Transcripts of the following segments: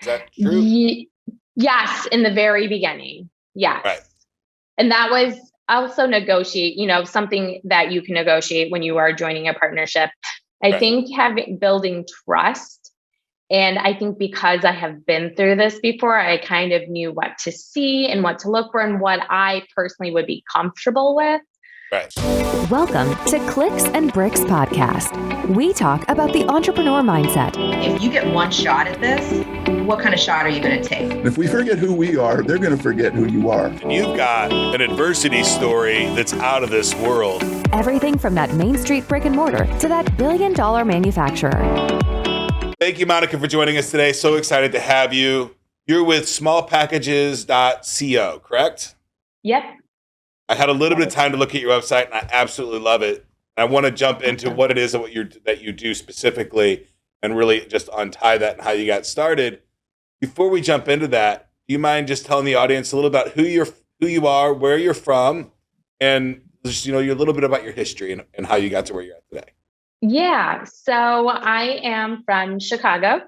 Is that true? Yes, in the very beginning. Yes. Right. And that was also something that you can negotiate when you are joining a partnership. I Right. think building trust. And I think because I have been through this before, I kind of knew what to see and what to look for and what I personally would be comfortable with. Right. Welcome to Clicks and Bricks Podcast. We talk about the entrepreneur mindset. If you get one shot at this, what kind of shot are you going to take? If we forget who we are, they're going to forget who you are. And you've got an adversity story that's out of this world. Everything from that Main Street brick and mortar to that billion-dollar manufacturer. Thank you, Monika, for joining us today. So excited to have you. You're with smallpackages.co, correct? Yep. I had a little bit of time to look at your website, and I absolutely love it. I want to jump into what it is that you do specifically and really just untie that and how you got started. Before we jump into that, do you mind just telling the audience a little about who you are, where you're from, and just, a little bit about your history and how you got to where you're at today? Yeah. So I am from Chicago,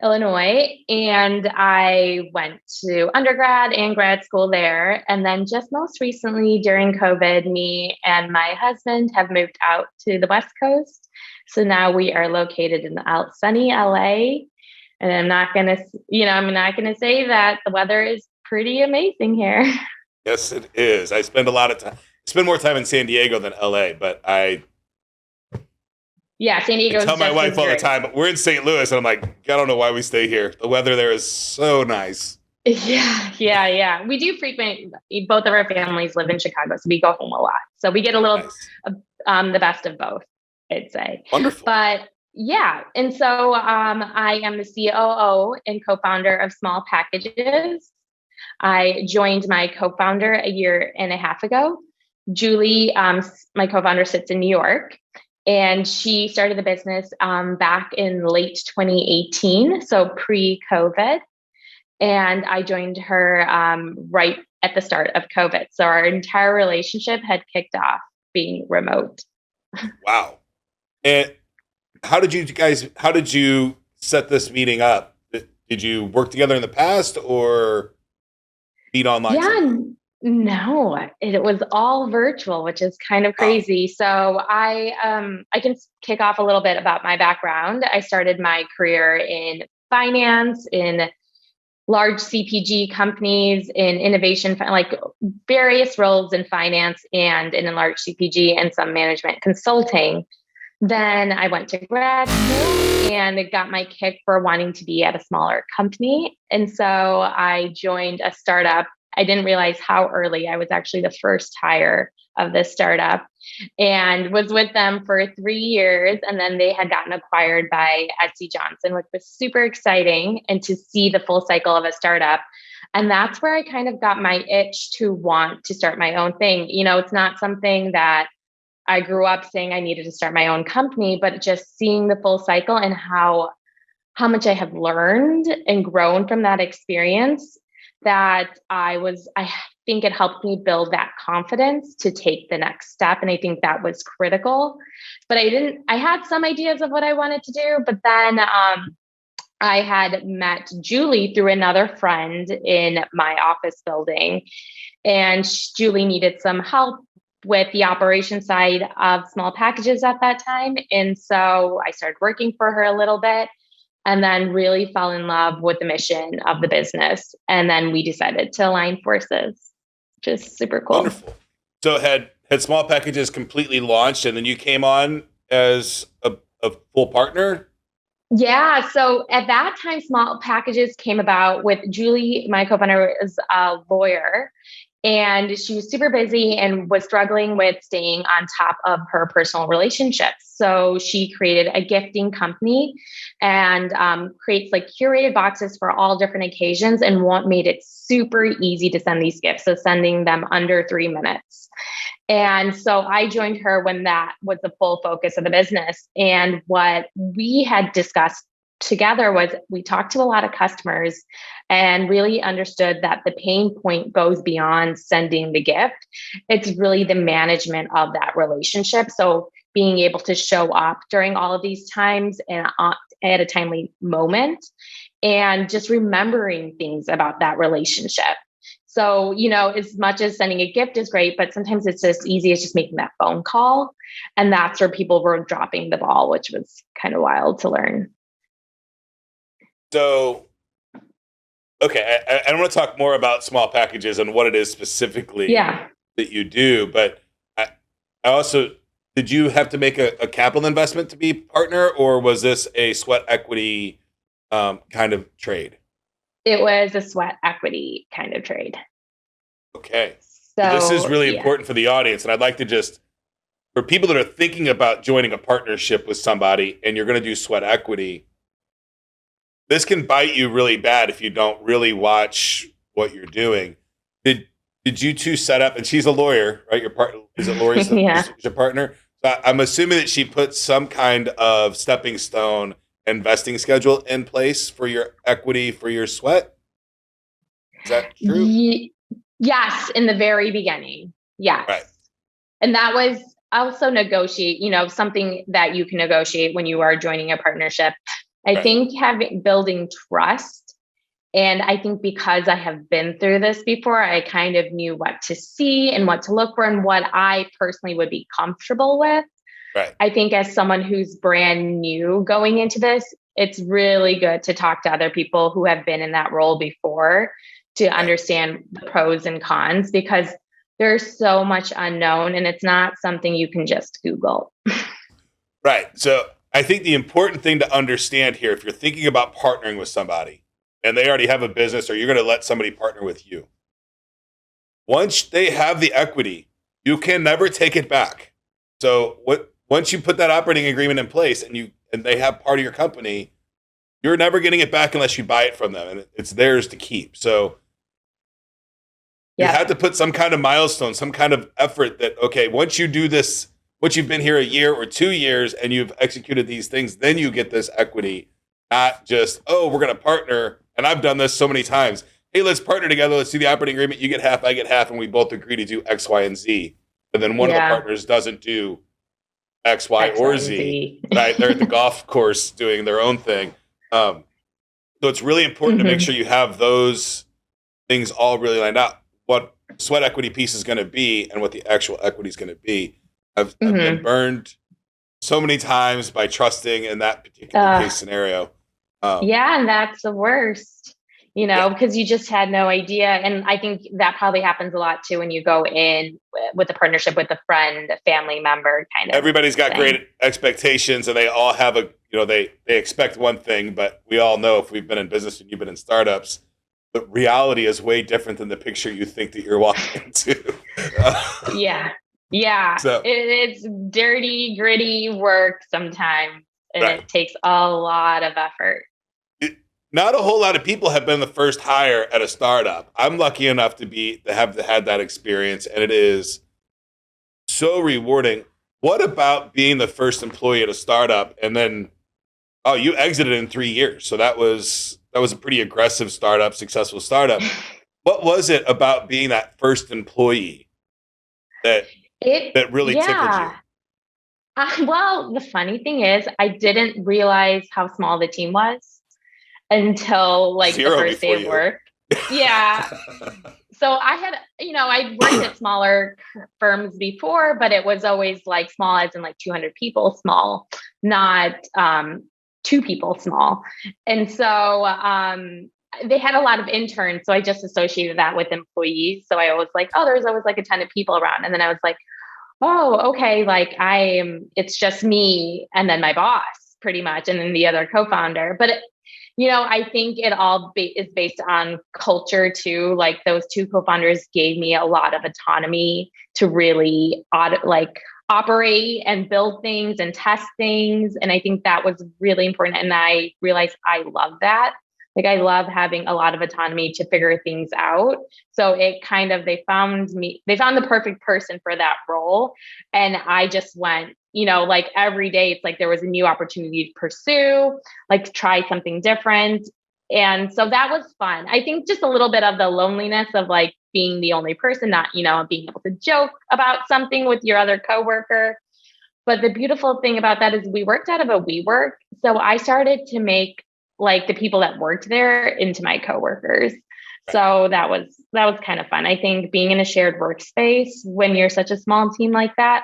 Illinois, and I went to undergrad and grad school there. And then just most recently during COVID, me and my husband have moved out to the West Coast. So now we are located in sunny LA. And I'm not going to say that the weather is pretty amazing here. Yes, it is. I spend more time in San Diego than LA, but San Diego. I tell my wife all the time, we're in St. Louis, and I'm like, I don't know why we stay here. The weather there is so nice. Yeah. We do both of our families live in Chicago, so we go home a lot. So we get a little the best of both, I'd say. Wonderful. But yeah, and so I am the COO and co-founder of Small Packages. I joined my co-founder a year and a half ago. Julie, my co-founder, sits in New York. And she started the business back in late 2018, so pre-COVID. And I joined her right at the start of COVID. So our entire relationship had kicked off being remote. Wow. And how did you set this meeting up? Did you work together in the past or meet online? Yeah. No, it was all virtual, which is kind of crazy. So I can kick off a little bit about my background. I started my career in finance, in large CPG companies, in innovation, like various roles in finance and in a large CPG and some management consulting. Then I went to grad school and got my kick for wanting to be at a smaller company. And so I joined a startup. I didn't realize how early I was actually the first hire of this startup and was with them for 3 years. And then they had gotten acquired by Etsy Johnson, which was super exciting, and to see the full cycle of a startup. And that's where I kind of got my itch to want to start my own thing. It's not something that I grew up saying I needed to start my own company, but just seeing the full cycle and how much I have learned and grown from that experience, that I think it helped me build that confidence to take the next step. And I think that was critical, but I had some ideas of what I wanted to do, but then I had met Julie through another friend in my office building, and Julie needed some help with the operation side of Small Packages at that time. And so I started working for her a little bit, and then really fell in love with the mission of the business. And then we decided to align forces, which is super cool. Wonderful. So had Small Packages completely launched, and then you came on as a full partner? Yeah. So at that time, Small Packages came about with Julie, my co-founder, is a lawyer. And she was super busy and was struggling with staying on top of her personal relationships. So she created a gifting company and creates like curated boxes for all different occasions, and made it super easy to send these gifts. So sending them under 3 minutes. And so I joined her when that was the full focus of the business. And what we had discussed together was we talked to a lot of customers and really understood that the pain point goes beyond sending the gift. It's really the management of that relationship. So being able to show up during all of these times and at a timely moment and just remembering things about that relationship. So, as much as sending a gift is great, but sometimes it's as easy as just making that phone call. And that's where people were dropping the ball, which was kind of wild to learn. So, okay, I want to talk more about small packages and what it is specifically that you do. But I also, did you have to make a capital investment to be partner, or was this a sweat equity kind of trade? It was a sweat equity kind of trade. Okay. So this is really important for the audience. And I'd like to just, for people that are thinking about joining a partnership with somebody and you're going to do sweat equity, this can bite you really bad if you don't really watch what you're doing. Did you two set up, and she's a lawyer, right? Your partner, is it Lori's your partner? So I'm assuming that she put some kind of stepping stone investing schedule in place for your equity, for your sweat. Is that true? Yes, in the very beginning. Yes. Right. And that was also negotiate, something that you can negotiate when you are joining a partnership. I think building trust. And I think because I have been through this before, I kind of knew what to see and what to look for and what I personally would be comfortable with. Right. I think as someone who's brand new going into this, it's really good to talk to other people who have been in that role before to understand the pros and cons, because there's so much unknown and it's not something you can just Google. Right. So I think the important thing to understand here, if you're thinking about partnering with somebody and they already have a business, or you're going to let somebody partner with you, once they have the equity, you can never take it back. So once you put that operating agreement in place and they have part of your company, you're never getting it back unless you buy it from them, and it's theirs to keep. So you have to put some kind of milestone, some kind of effort that, okay, once you do this, once you've been here a year or 2 years and you've executed these things, then you get this equity, not just, oh, we're going to partner. And I've done this so many times. Hey, let's partner together. Let's do the operating agreement. You get half, I get half, and we both agree to do X, Y, and Z. And then one of the partners doesn't do X, Y, or Z. Right? They're at the golf course doing their own thing. So it's really important to make sure you have those things all really lined out. What sweat equity piece is going to be and what the actual equity is going to be. I've been burned so many times by trusting in that particular case scenario. And that's the worst, because you just had no idea. And I think that probably happens a lot too when you go in with a partnership with a friend, a family member, kind of. Everybody's got great expectations, and they all have they expect one thing, but we all know, if we've been in business and you've been in startups, the reality is way different than the picture you think that you're walking into. So it's dirty, gritty work sometimes, and it takes a lot of effort. Not a whole lot of people have been the first hire at a startup. I'm lucky enough to have had that experience, and it is so rewarding. What about being the first employee at a startup, and then you exited in 3 years? So that was a pretty aggressive startup, successful startup. What was it about being that first employee that really tickled you? Well, the funny thing is, I didn't realize how small the team was until the first day of work. So I had, I worked at smaller firms before, but it was always small as in 200 people small, not 2 people small. And so they had a lot of interns. So I just associated that with employees. So I was there's always a ton of people around. And then I was oh, okay. It's just me and then my boss pretty much. And then the other co-founder. But I think it all is based on culture too. Those 2 co-founders gave me a lot of autonomy to really operate and build things and test things. And I think that was really important. And I realized I love that. I love having a lot of autonomy to figure things out. So it they found the perfect person for that role. And I just went, every day, it's there was a new opportunity to pursue, try something different. And so that was fun. I think just a little bit of the loneliness of being the only person, not, being able to joke about something with your other coworker. But the beautiful thing about that is we worked out of a WeWork. So I started to make like the people that worked there into my coworkers. So that was kind of fun. I think being in a shared workspace when you're such a small team like that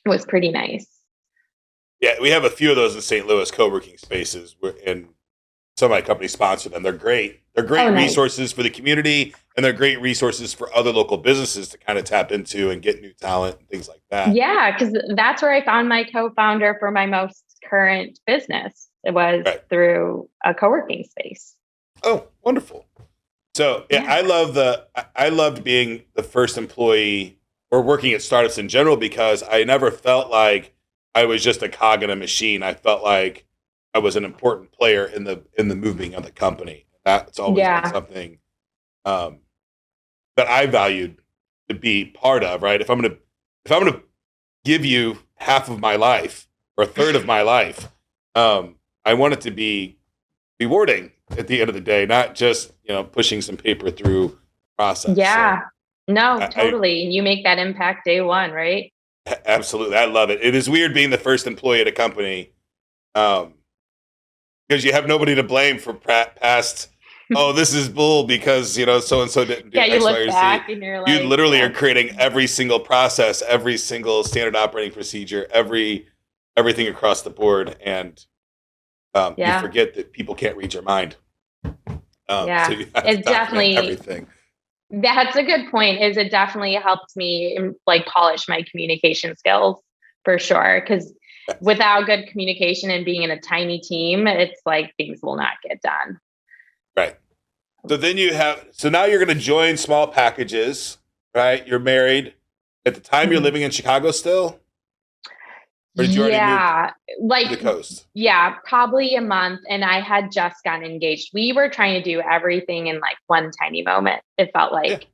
was pretty nice. Yeah, we have a few of those in St. Louis, co-working spaces, and some of my companies sponsor them. They're great. They're great resources for the community, and they're great resources for other local businesses to kind of tap into and get new talent and things like that. Yeah, because that's where I found my co-founder for my most current business. It was through a co-working space. Oh, wonderful. So I loved being the first employee or working at startups in general, because I never felt like I was just a cog in a machine. I felt like I was an important player in the moving of the company. That's always been something that I valued to be part of. Right? If I'm gonna give you half of my life or a third of my life, I want it to be rewarding at the end of the day, not just pushing some paper through the process. Yeah, totally. You make that impact day one, right? Absolutely, I love it. It is weird being the first employee at a company, because you have nobody to blame for past. Oh, this is bull because so and so didn't do X, you look Y, or back Z. and you're like, You literally are creating every single process, every single standard operating procedure, everything across the board, and you forget that people can't read your mind. So you have it's definitely everything. That's a good point. It definitely helped me like polish my communication skills for sure. Because without good communication and being in a tiny team, it's like things will not get done. Right. So then now you're going to join Small Packages, right? You're married. At the time, you're living in Chicago still? Or did you already move to the coast? Yeah, probably a month. And I had just gotten engaged. We were trying to do everything in like one tiny moment. It felt like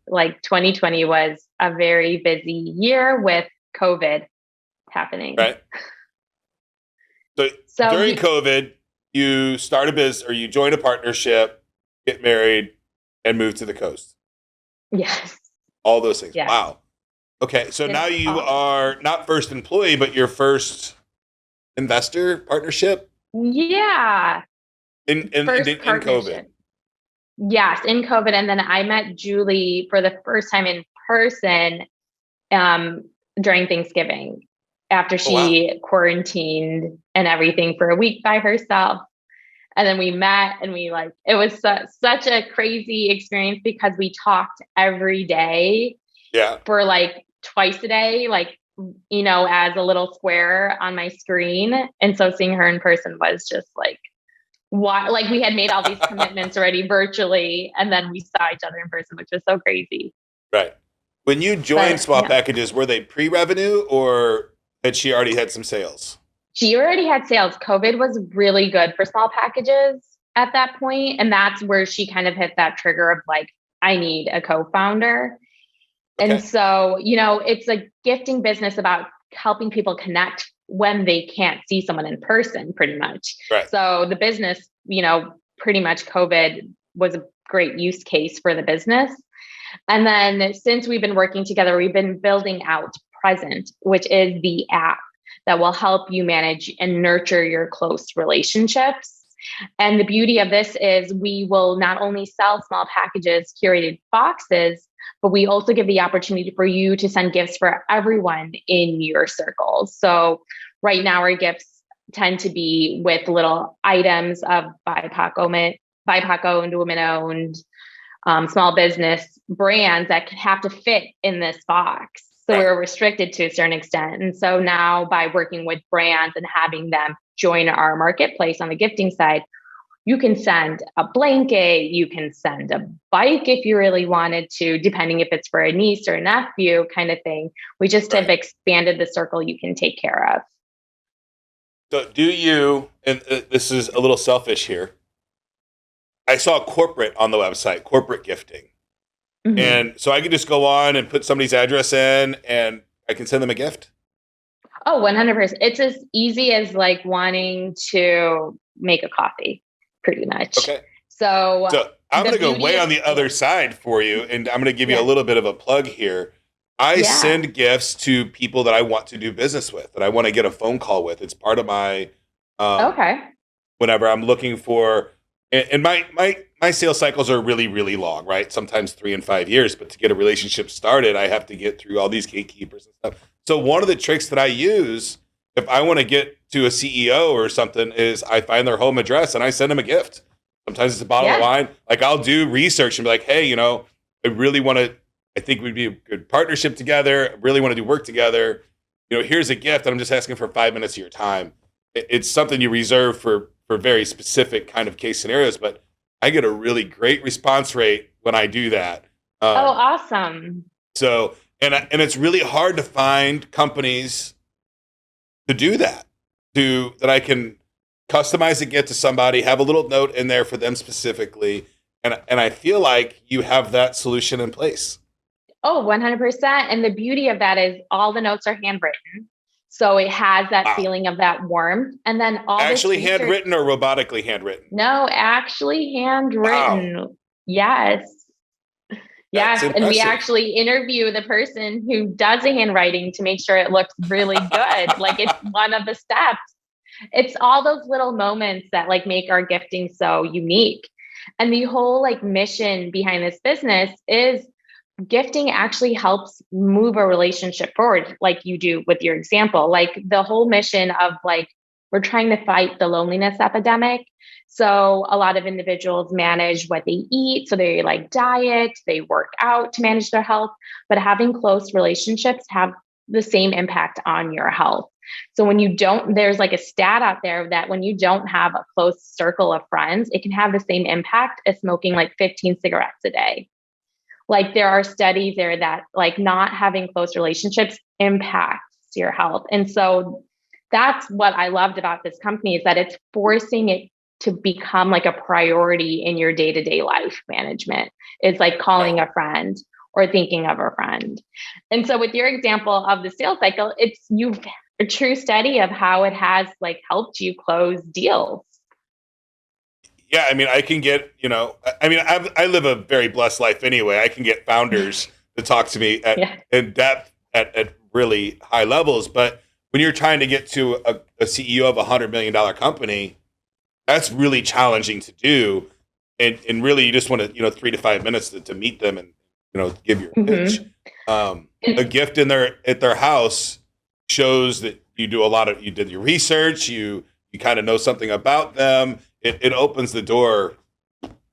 2020 was a very busy year with COVID happening. Right. So during COVID, you start a business or you join a partnership, get married, and move to the coast. Yes. All those things. Yes. Wow. Okay, so now you are not first employee, but your first investor partnership? Yeah. In COVID? Yes, in COVID. And then I met Julie for the first time in person during Thanksgiving after she quarantined and everything for a week by herself. And then we met and it was such a crazy experience because we talked every day for like twice a day, as a little square on my screen. And so seeing her in person was just like, what? Like we had made all these commitments already virtually, and then we saw each other in person, which was so crazy. Right. When you joined Small Packages, were they pre-revenue or had she already had some sales? She already had sales. COVID was really good for Small Packages at that point. And that's where she kind of hit that trigger of like, I need a co-founder. Okay. And so, it's a gifting business about helping people connect when they can't see someone in person, pretty much. Right. So the business, pretty much COVID was a great use case for the business. And then since we've been working together, we've been building out Present, which is the app that will help you manage and nurture your close relationships. And the beauty of this is we will not only sell Small Packages curated boxes, but we also give the opportunity for you to send gifts for everyone in your circle. So right now our gifts tend to be with little items of BIPOC-owned, women-owned, small business brands that have to fit in this box. So we're restricted to a certain extent. And so now by working with brands and having them join our marketplace on the gifting side, you can send a blanket, you can send a bike if you really wanted to, depending if it's for a niece or a nephew kind of thing. We just have expanded the circle you can take care of. So do you, and this is a little selfish here, I saw corporate on the website, corporate gifting. Mm-hmm. And so I can just go on and put somebody's address in and I can send them a gift? Oh, 100%. It's as easy as like wanting to make a coffee, pretty much. Okay. So I'm going to go way on the other side for you, and I'm going to give you a little bit of a plug here. I send gifts to people that I want to do business with, that I want to get a phone call with. It's part of my, whenever I'm looking for And my sales cycles are really, really long, right? Sometimes 3 and 5 years, but to get a relationship started, I have to get through all these gatekeepers and stuff. So one of the tricks that I use if I want to get to a CEO or something is I find their home address and I send them a gift. Sometimes it's a bottle of wine. Like I'll do research and be like, hey, I think we'd be a good partnership together. I really want to do work together. Here's a gift. I'm just asking for 5 minutes of your time. It's something you reserve for very specific kind of case scenarios, but I get a really great response rate when I do that. Awesome. So, and it's really hard to find companies to do that, that I can customize a gift to somebody, have a little note in there for them specifically. And I feel like you have that solution in place. Oh, 100%. And the beauty of that is all the notes are handwritten. So it has that feeling of that warmth. And then all actually handwritten or robotically handwritten? No, actually handwritten. Wow. Yes. Yes. And we actually interview the person who does the handwriting to make sure it looks really good. Like it's one of the steps. It's all those little moments that like make our gifting so unique. And the whole like mission behind this business is gifting actually helps move a relationship forward, like you do with your example. Like the whole mission of like, we're trying to fight the loneliness epidemic. So a lot of individuals manage what they eat. So they like diet, they work out to manage their health, but having close relationships have the same impact on your health. So when you don't, there's like a stat out there that when you don't have a close circle of friends, it can have the same impact as smoking like 15 cigarettes a day. Like there are studies there that like not having close relationships impacts your health. And so that's what I loved about this company is that it's forcing it to become like a priority in your day-to-day life management. It's like calling a friend or thinking of a friend. And so with your example of the sales cycle, you've a true study of how it has like helped you close deals. Yeah, I mean, I can get, I live a very blessed life anyway. I can get founders to talk to me in depth at really high levels. But when you're trying to get to a CEO of a $100 million company, that's really challenging to do. And really, you just want to, 3 to 5 minutes to meet them and, give your pitch. A gift at their house shows that you did your research, you kind of know something about them. It opens the door,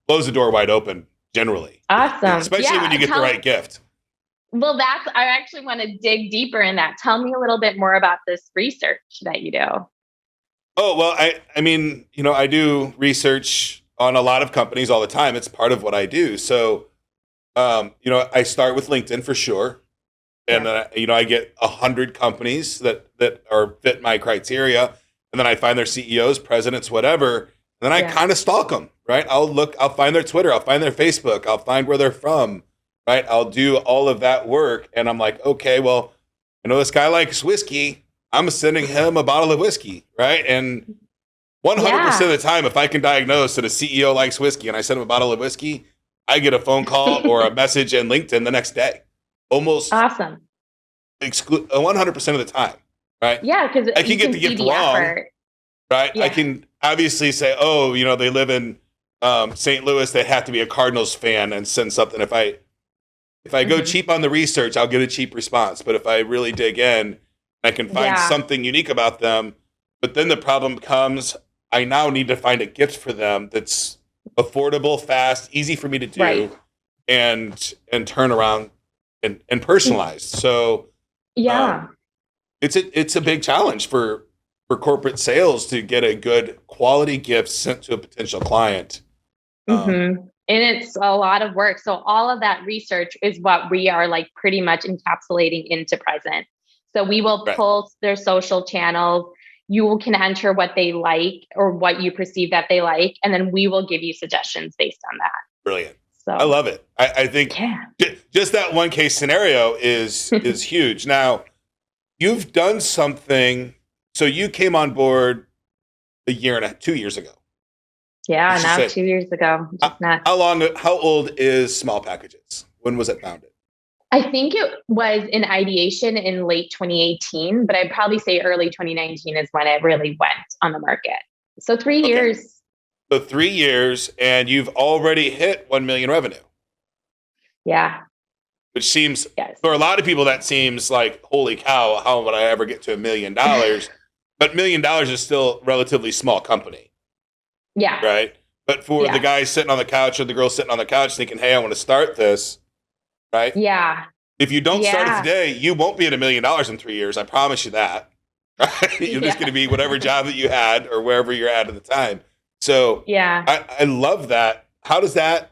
blows the door wide open generally. Awesome. Especially when you get the right gift. Well, I actually want to dig deeper in that. Tell me a little bit more about this research that you do. Oh, well, I mean, I do research on a lot of companies all the time. It's part of what I do. So, I start with LinkedIn for sure. And then, I get 100 companies that are fit my criteria. And then I find their CEOs, presidents, whatever. And then I kind of stalk them, right? I'll find their Twitter. I'll find their Facebook. I'll find where they're from, right? I'll do all of that work. And I'm like, okay, well, I know this guy likes whiskey. I'm sending him a bottle of whiskey, right? And 100% of the time, if I can diagnose that a CEO likes whiskey and I send him a bottle of whiskey, I get a phone call or a message in LinkedIn the next day. Almost awesome. 100% of the time, right? Yeah, because I can get the gift wrong, right? Yeah. I can obviously say, oh, they live in St. Louis. They have to be a Cardinals fan and send something. If I go cheap on the research, I'll get a cheap response. But if I really dig in, I can find something unique about them. But then the problem comes, I now need to find a gift for them that's affordable, fast, easy for me to do, and turn around and personalized. So it's a big challenge for corporate sales to get a good quality gift sent to a potential client. And it's a lot of work. So all of that research is what we are like pretty much encapsulating into Present. So we will pull their social channels. You can enter what they like or what you perceive that they like, and then we will give you suggestions based on that. Brilliant. So I love it. I think just that one case scenario is huge. Now, you've done something. So you came on board 2 years ago. Yeah, now 2 years ago. How old is Small Packages? When was it founded? I think it was in ideation in late 2018, but I'd probably say early 2019 is when it really went on the market. So 3 years. So 3 years, and you've already hit 1 million revenue, Yeah. which seems, Yes. for a lot of people, that seems like, holy cow, how would I ever get to $1 million? But $1 million is still a relatively small company, Yeah. right? But for Yeah. the guy sitting on the couch or the girl sitting on the couch thinking, hey, I want to start this, right? Yeah. If you don't start it Yeah. today, you won't be at $1 million in 3 years. I promise you that. Right? You're just going to be whatever job that you had or wherever you're at the time. So Yeah. I love that. How does that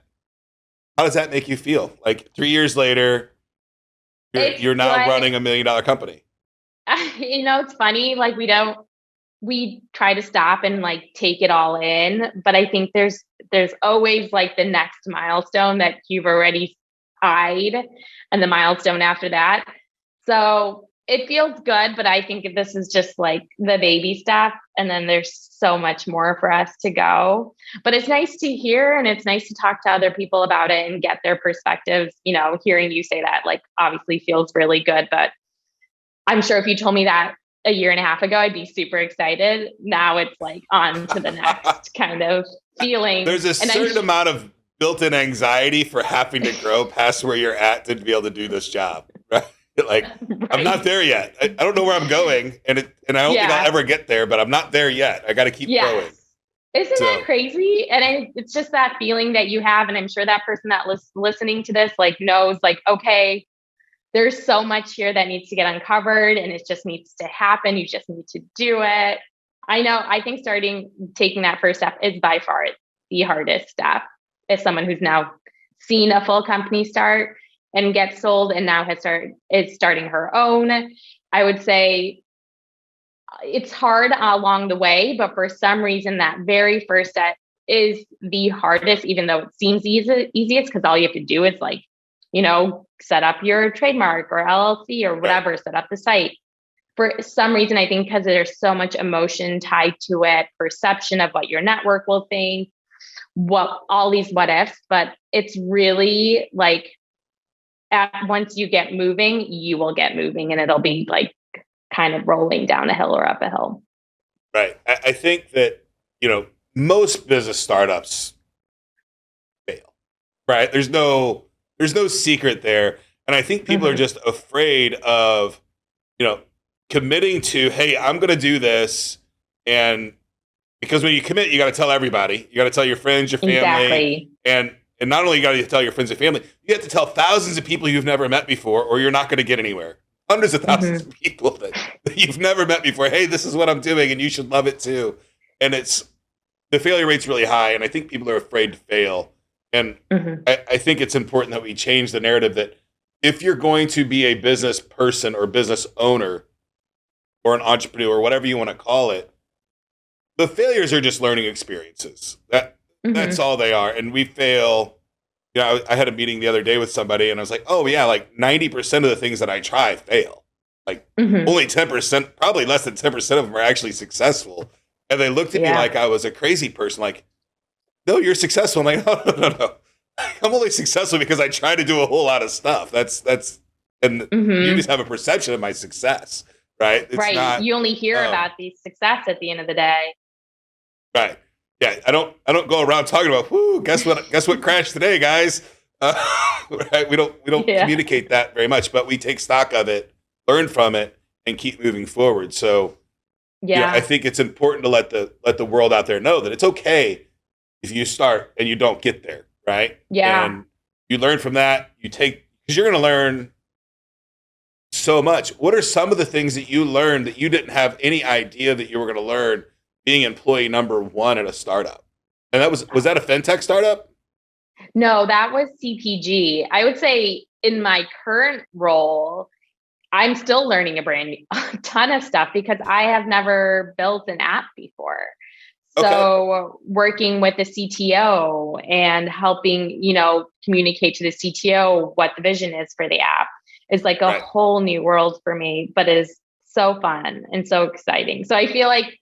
make you feel? Like 3 years later, you're now running $1 million company. It's funny. Like we try to stop and like take it all in, but I think there's always like the next milestone that you've already eyed and the milestone after that. So it feels good, but I think this is just like the baby step. And then there's so much more for us to go. But it's nice to hear, and it's nice to talk to other people about it and get their perspectives. Hearing you say that like obviously feels really good, but I'm sure if you told me that a year and a half ago, I'd be super excited. Now it's like on to the next kind of feeling. There's a certain amount of built-in anxiety for having to grow past where you're at to be able to do this job, right? Like, right. I'm not there yet. I don't know where I'm going, and I don't think I'll ever get there, but I'm not there yet. I got to keep growing. Isn't that crazy? And it's just that feeling that you have, and I'm sure that person that listening to this like knows, like, okay, there's so much here that needs to get uncovered, and it just needs to happen. You just need to do it. I think taking that first step is by far the hardest step. As someone who's now seen a full company start and get sold, and now is starting her own, I would say it's hard along the way, but for some reason, that very first step is the hardest, even though it seems easiest, because all you have to do is like, set up your trademark or LLC or whatever, set up the site. For some reason, I think because there's so much emotion tied to it, perception of what your network will think, all these what ifs, but it's really like once you get moving, you will get moving, and it'll be like kind of rolling down a hill or up a hill. Right. I think that, most business startups fail, right? There's no secret there. And I think people are just afraid of, committing to, hey, I'm going to do this. And because when you commit, you got to tell everybody. You got to tell your friends, your family. Exactly. And not only you got to tell your friends and family, you have to tell thousands of people you've never met before, or you're not going to get anywhere. Hundreds of thousands of people that you've never met before. Hey, this is what I'm doing, and you should love it too. And the failure rate's really high, and I think people are afraid to fail. And I think it's important that we change the narrative that if you're going to be a business person or business owner or an entrepreneur, or whatever you want to call it, the failures are just learning experiences. That's all they are. And we fail. I had a meeting the other day with somebody, and I was like, oh, yeah, like 90% of the things that I try fail. Like only 10%, probably less than 10% of them are actually successful. And they looked at me like I was a crazy person. Like, no, you're successful. I'm like, no. I'm only successful because I try to do a whole lot of stuff. And you just have a perception of my success, right? It's right. You only hear about the success at the end of the day. Right. Yeah. I don't go around talking about, guess what crashed today, guys? Right. We don't communicate that very much, but we take stock of it, learn from it, and keep moving forward. So I think it's important to let the world out there know that it's okay if you start and you don't get there, right? Yeah. And you learn from that. Because you're going to learn so much. What are some of the things that you learned that you didn't have any idea that you were going to learn being employee number one at a startup? And was that a fintech startup? No, that was CPG. I would say in my current role, I'm still learning a ton of stuff because I have never built an app before. So working with the CTO and helping, communicate to the CTO what the vision is for the app is like a whole new world for me, but is so fun and so exciting. So I feel like,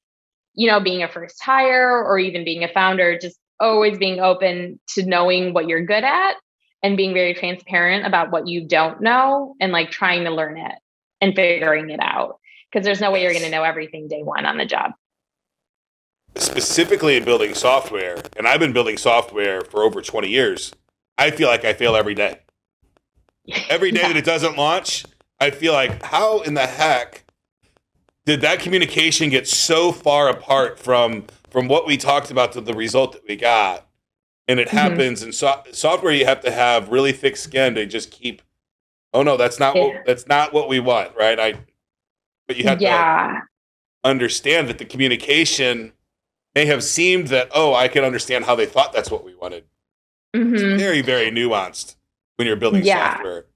being a first hire or even being a founder, just always being open to knowing what you're good at and being very transparent about what you don't know and like trying to learn it and figuring it out. Because there's no way you're going to know everything day one on the job. specifically in building software, and I've been building software for over 20 years, I feel like I fail every day. Every day that it doesn't launch, I feel like, how in the heck did that communication get so far apart from what we talked about to the result that we got? And it happens in software. You have to have really thick skin to just keep. Oh no, that's not what we want, right? But you have to understand that the communication may have seemed that, oh, I can understand how they thought that's what we wanted. It's very, very nuanced when you're building software.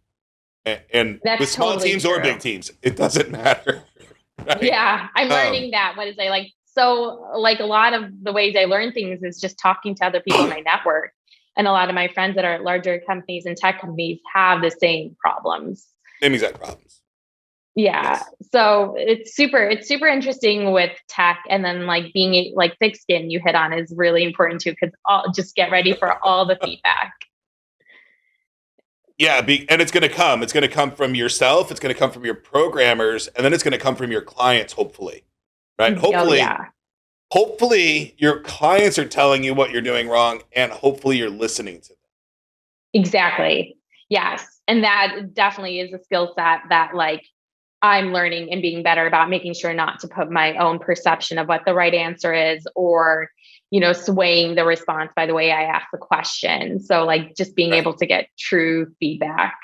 And with small teams or big teams, it doesn't matter. Right? Yeah, I'm learning that. What is I like? So like a lot of the ways I learn things is just talking to other people in my network. And a lot of my friends that are at larger companies and tech companies have the same problems. Same exact problems. Yeah. Yes. So it's super interesting with tech, and then like being like thick skin you hit on is really important too, because just get ready for all the feedback. Yeah, and it's going to come. It's going to come from yourself. It's going to come from your programmers, and then it's going to come from your clients, hopefully. Right? Hopefully your clients are telling you what you're doing wrong, and hopefully you're listening to them. Exactly. Yes. And that definitely is a skill set that like I'm learning and being better about, making sure not to put my own perception of what the right answer is, or, swaying the response by the way I ask the question. So like just being able to get true feedback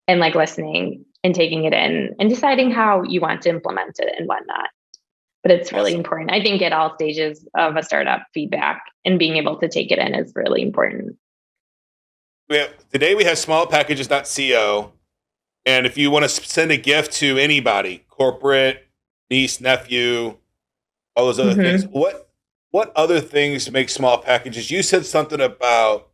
and like listening and taking it in and deciding how you want to implement it and whatnot. But it's really important. I think at all stages of a startup, feedback and being able to take it in is really important. Today we have smallpackages.co. And if you want to send a gift to anybody, corporate, niece, nephew, all those other things, what other things make small packages? You said something about,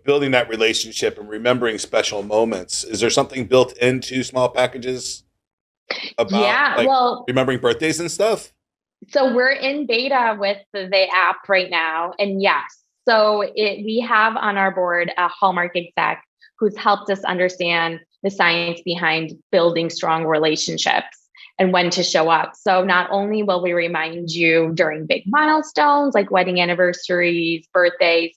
building that relationship and remembering special moments. Is there something built into small packages about remembering birthdays and stuff? So we're in beta with the app right now. And yes, so we have on our board a Hallmark exec who's helped us understand the science behind building strong relationships and when to show up. So not only will we remind you during big milestones like wedding anniversaries, birthdays,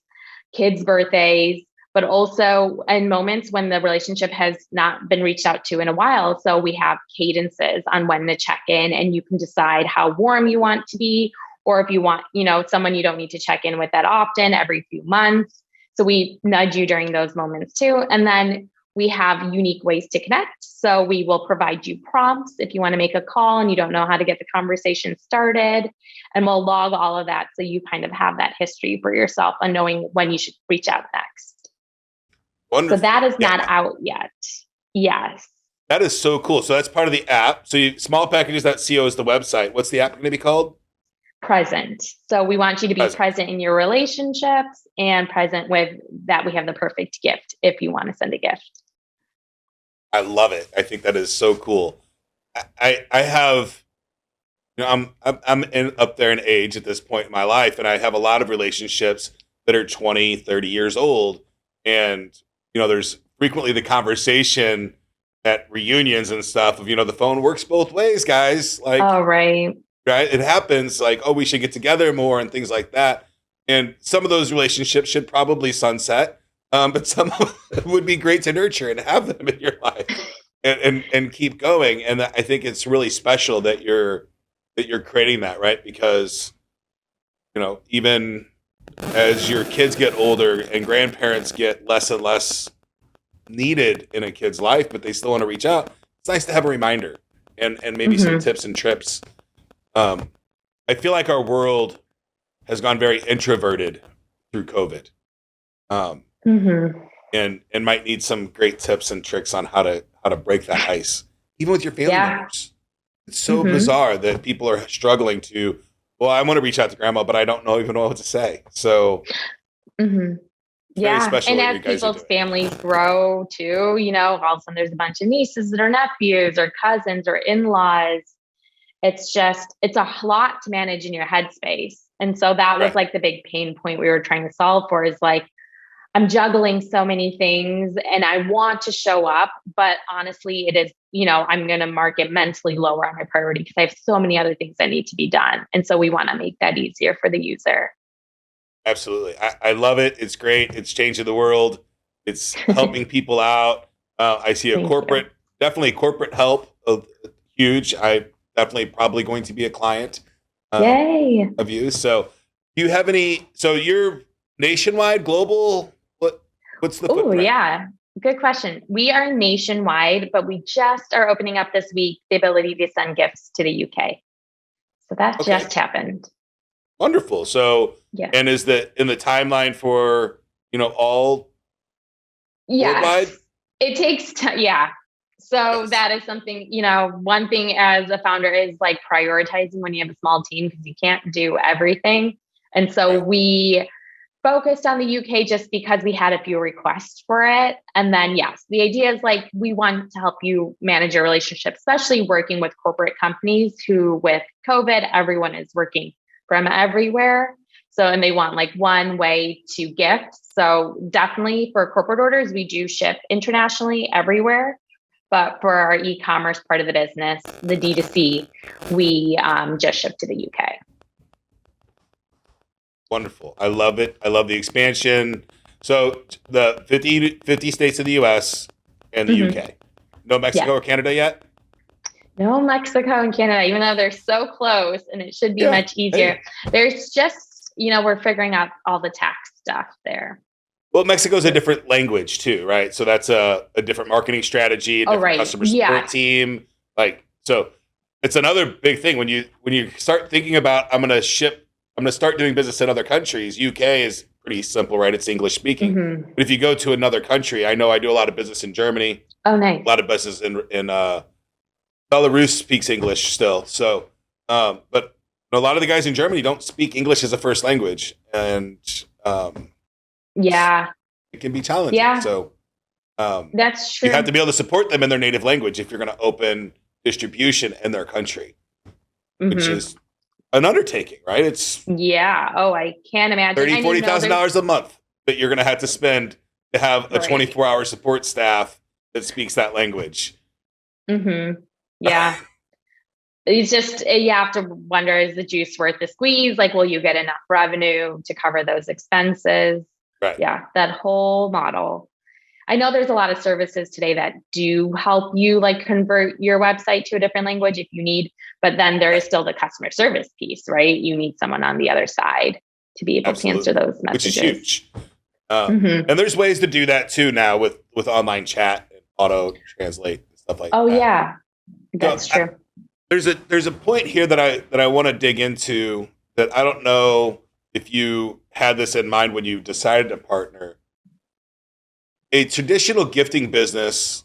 kids' birthdays, but also in moments when the relationship has not been reached out to in a while. So we have cadences on when to check in, and you can decide how warm you want to be, or if you want, someone you don't need to check in with that often, every few months. So we nudge you during those moments too. And then we have unique ways to connect. So we will provide you prompts if you want to make a call and you don't know how to get the conversation started. And we'll log all of that so you kind of have that history for yourself on knowing when you should reach out next. Wonderful. So that is not out yet. Yes. That is so cool. So that's part of the app. So smallpackages.co is the website. What's the app going to be called? Present. So we want you to be present in your relationships and present with that. We have the perfect gift if you want to send a gift. I love it. I think that is so cool. I have, I'm up there in age at this point in my life, and I have a lot of relationships that are 20, 30 years old. And, there's frequently the conversation at reunions and stuff of, the phone works both ways, guys. Like, oh, right. Right. It happens like, oh, we should get together more and things like that. And some of those relationships should probably sunset. But some of them would be great to nurture and have them in your life and keep going. And I think it's really special that you're creating that, right? Because, even as your kids get older and grandparents get less and less needed in a kid's life, but they still want to reach out, it's nice to have a reminder and maybe some tips and trips. I feel like our world has gone very introverted through COVID. And might need some great tips and tricks on how to break that ice, even with your family members. It's so bizarre that people are struggling to, well, I want to reach out to grandma, but I don't even know what to say. So yeah. And as people's families grow too, all of a sudden there's a bunch of nieces or nephews or cousins or in-laws. It's a lot to manage in your headspace. And so that was like the big pain point we were trying to solve for, is like, I'm juggling so many things and I want to show up, but honestly, it is I'm going to mark it mentally lower on my priority because I have so many other things that need to be done. And so we want to make that easier for the user. Absolutely. I love it. It's great. It's changing the world. It's helping people out. I see definitely corporate help, huge. I definitely probably going to be a client Yay. of you. So do you have so you're nationwide, global? What's the footprint? Oh, yeah. Good question. We are nationwide, but we just are opening up this week the ability to send gifts to the UK. So that just happened. Wonderful. So, and is in the timeline for, all worldwide? It takes time. Yeah. So that is something, one thing as a founder is like prioritizing when you have a small team because you can't do everything. And so we focused on the UK just because we had a few requests for it. And then, yes, the idea is like, we want to help you manage your relationship, especially working with corporate companies who with COVID, everyone is working from everywhere. So, and they want like one way to gift. So definitely for corporate orders, we do ship internationally everywhere. But for our e-commerce part of the business, the D2C, we just ship to the UK. Wonderful. I love it. I love the expansion. So the 50 states of the US and the UK. No Mexico or Canada yet? No Mexico and Canada, even though they're so close and it should be much easier. There's just, we're figuring out all the tax stuff there. Well, Mexico's a different language too, right? So that's a different marketing strategy, a different customer support team. So it's another big thing when you start thinking about, I'm going to start doing business in other countries. UK is pretty simple, right? It's English speaking. But if you go to another country, I know I do a lot of business in Germany. Oh, nice. A lot of business in Belarus speaks English still. So, but a lot of the guys in Germany don't speak English as a first language. And it can be challenging. Yeah. So that's true. You have to be able to support them in their native language if you're going to open distribution in their country, which is an undertaking, right? It's I can't imagine $30,000-$40,000 a month that you're going to have to spend to have a 24-hour support staff that speaks that language. Yeah. It's just, you have to wonder, is the juice worth the squeeze? Like, will you get enough revenue to cover those expenses? Right. Yeah. That whole model. I know there's a lot of services today that do help you like convert your website to a different language if you need, but then there is still the customer service piece, right? You need someone on the other side to be able to answer those messages. Which is huge. And there's ways to do that too now with online chat and auto translate and stuff like that. Oh yeah, that's true. There's a point here that I want to dig into that I don't know if you had this in mind when you decided to partner. A traditional gifting business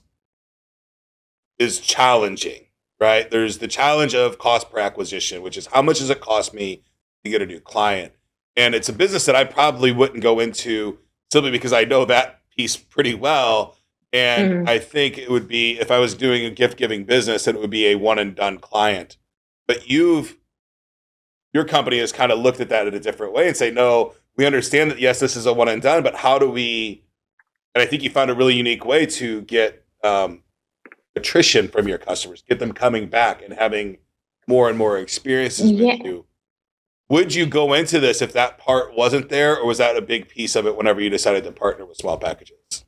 is challenging, right? There's the challenge of cost per acquisition, which is how much does it cost me to get a new client? And it's a business that I probably wouldn't go into simply because I know that piece pretty well. And I think it would be, if I was doing a gift giving business, it would be a one and done client. But your company has kind of looked at that in a different way and say, no, we understand that, yes, this is a one and done, but how do we, and I think you found a really unique way to get attrition from your customers, get them coming back and having more and more experiences with you. Would you go into this if that part wasn't there, or was that a big piece of it whenever you decided to partner with Small Packages?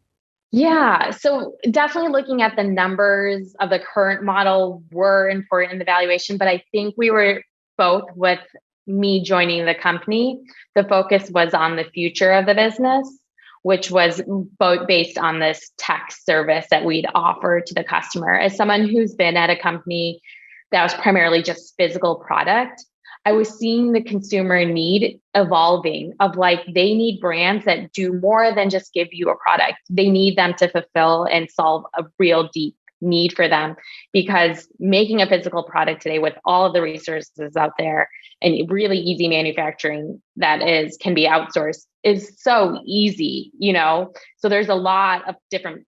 Yeah. So definitely looking at the numbers of the current model were important in the valuation, but I think we were both with me joining the company. The focus was on the future of the business, which was both based on this tech service that we'd offer to the customer. As someone who's been at a company that was primarily just physical product, I was seeing the consumer need evolving of like, they need brands that do more than just give you a product. They need them to fulfill and solve a real deep need for them, because making a physical product today with all of the resources out there and really easy manufacturing that can be outsourced is so easy, so there's a lot of different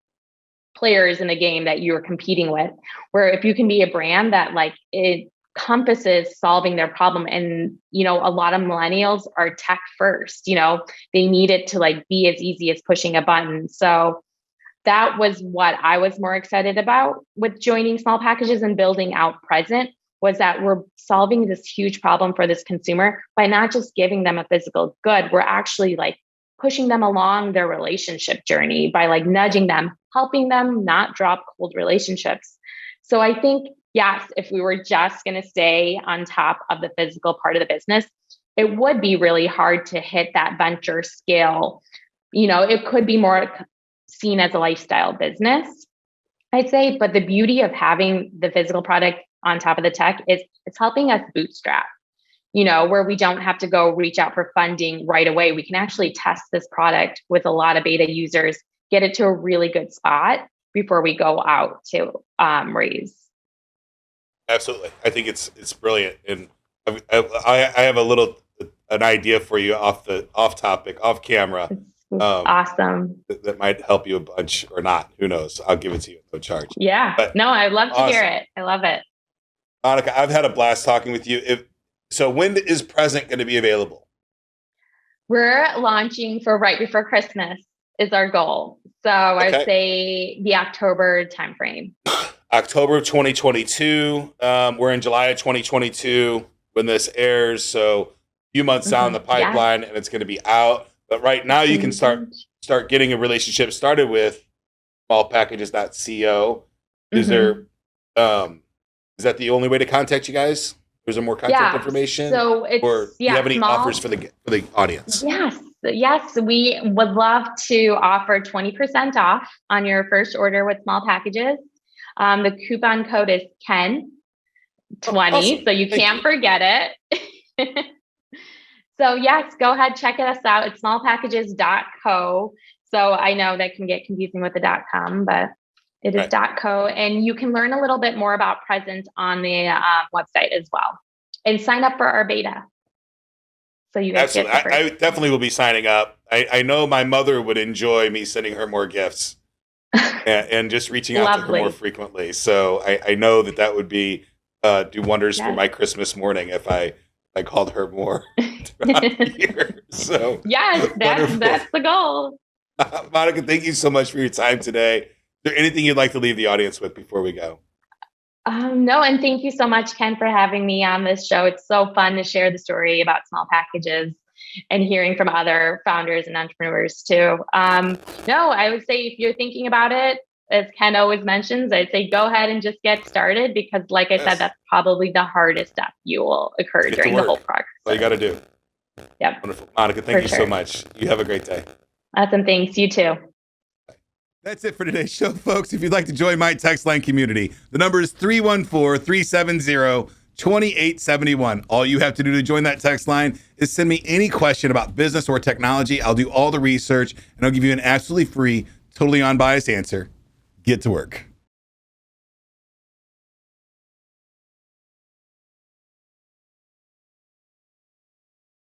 players in the game that you're competing with, where if you can be a brand that like it encompasses solving their problem. And, a lot of millennials are tech first, they need it to like be as easy as pushing a button. So that was what I was more excited about with joining Small Packages and building out Present, was that we're solving this huge problem for this consumer by not just giving them a physical good. We're actually like pushing them along their relationship journey by like nudging them, helping them not drop cold relationships. So I think, yes, if we were just going to stay on top of the physical part of the business, it would be really hard to hit that venture scale. It could be more seen as a lifestyle business, I'd say. But the beauty of having the physical product on top of the tech is it's helping us bootstrap, where we don't have to go reach out for funding right away. We can actually test this product with a lot of beta users, get it to a really good spot before we go out to raise. Absolutely. I think it's brilliant. And I have an idea for you off topic, off camera. Awesome. That might help you a bunch or not. Who knows? I'll give it to you at no charge. Yeah. But no, I'd love to awesome. hear it. I love it. Monika, I've had a blast talking with you. So when is Present going to be available? We're launching for right before Christmas is our goal. So Okay. I'd say the October timeframe. October of 2022. We're in July of 2022 when this airs. So a few months down the pipeline, and it's going to be out. But right now you can start getting a relationship started with smallpackages.co. Is there, is that the only way to contact you guys? Is there more contact information? So or do you have any offers for the audience? Yes. We would love to offer 20% off on your first order with Small Packages. The coupon code is Ken20, awesome. So you can't forget it. So yes, go ahead, check us out. It's smallpackages.co. So I know that can get confusing with the .com, but it is .co. And you can learn a little bit more about Present on the website as well. And sign up for our beta. So you guys Absolutely. I definitely will be signing up. I know my mother would enjoy me sending her more gifts and just reaching out to her more frequently. So I know that would be do wonders for my Christmas morning if I called her more throughout the year. So yes, that's the goal. Monika, thank you so much for your time today. Is there anything you'd like to leave the audience with before we go? No, and thank you so much, Ken, for having me on this show. It's so fun to share the story about Small Packages and hearing from other founders and entrepreneurs too. No, I would say if you're thinking about it, as Ken always mentions, I'd say go ahead and just get started because, like I said, that's probably the hardest step you will occur during the whole progress. All you got to do. Yep. Wonderful. Monika, thank you so much. You have a great day. Awesome. Thanks. You too. That's it for today's show, folks. If you'd like to join my text line community, the number is 314-370-2871. All you have to do to join that text line is send me any question about business or technology. I'll do all the research, and I'll give you an absolutely free, totally unbiased answer. Get to work.